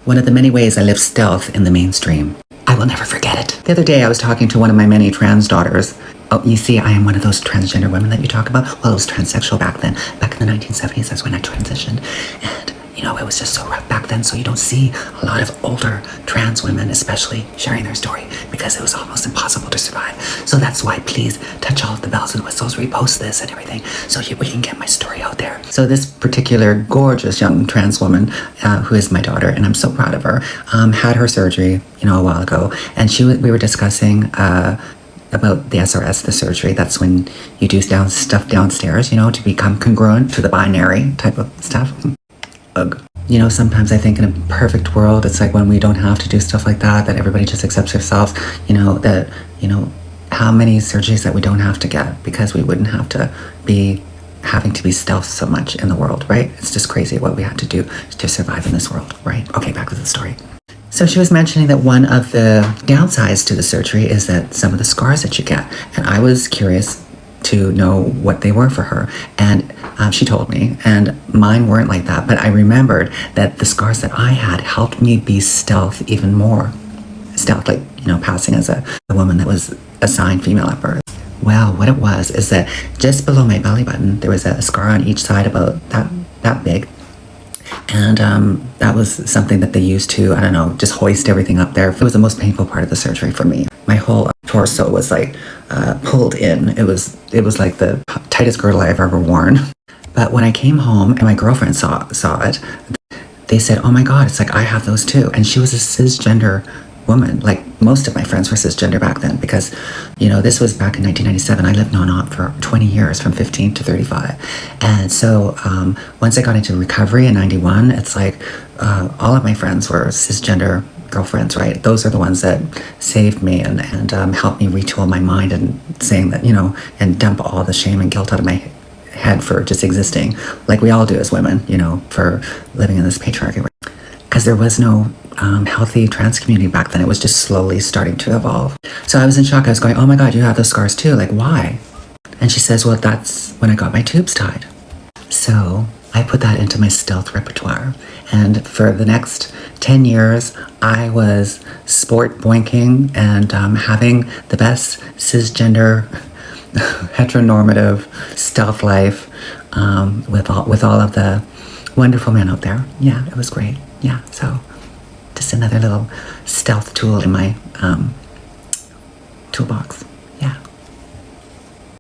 one of the many ways I live stealth in the mainstream. I will never forget it. The other day I was talking to one of my many trans daughters. Oh, you see, I am one of those transgender women that you talk about. Well, I was transsexual back then. Back in the 1970s, that's when I transitioned. And, you know, it was just so rough back then. So you don't see a lot of older trans women, especially, sharing their story because it was almost impossible to survive. So that's why, please touch all of the bells and whistles, repost this and everything so we can get my story out there. So this particular gorgeous young trans woman, who is my daughter, and I'm so proud of her, had her surgery, you know, a while ago. And we were discussing, about the SRS, the surgery. That's when you do stuff downstairs, you know, to become congruent to the binary type of stuff. Ugh. You know, sometimes I think in a perfect world, it's like when we don't have to do stuff like that everybody just accepts themselves, you know, that, you know, how many surgeries that we don't have to get because we wouldn't have to be having to be stealth so much in the world, right? It's just crazy what we have to do to survive in this world, right? Okay, back to the story. So she was mentioning that one of the downsides to the surgery is that some of the scars that you get. And I was curious to know what they were for her. And she told me, and mine weren't like that. But I remembered that the scars that I had helped me be stealth even more. Stealth, like, you know, passing as a woman that was assigned female at birth. Well, what it was is that just below my belly button, there was a scar on each side about that big. And that was something that they used to, I don't know, just hoist everything up there. It was the most painful part of the surgery for me. My whole torso was like pulled in. It was like the tightest girdle I've ever worn. But when I came home and my girlfriend saw it, they said, oh my God, it's like I have those too. And she was a cisgender woman. Like most of my friends were cisgender back then because, you know, this was back in 1997. I lived non-op for 20 years from 15 to 35. And so once I got into recovery in 91, it's like all of my friends were cisgender girlfriends, right? Those are the ones that saved me and helped me retool my mind and saying that, you know, and dump all the shame and guilt out of my head for just existing like we all do as women, you know, for living in this patriarchy. Because there was no healthy trans community back then. It was just slowly starting to evolve. So I was in shock. I was going, oh my God, you have those scars too. Like, why? And she says, well, that's when I got my tubes tied. So I put that into my stealth repertoire. And for the next 10 years, I was sport boinking and having the best cisgender, heteronormative stealth life with all of the wonderful men out there. Yeah, it was great. Yeah, so just another little stealth tool in my toolbox.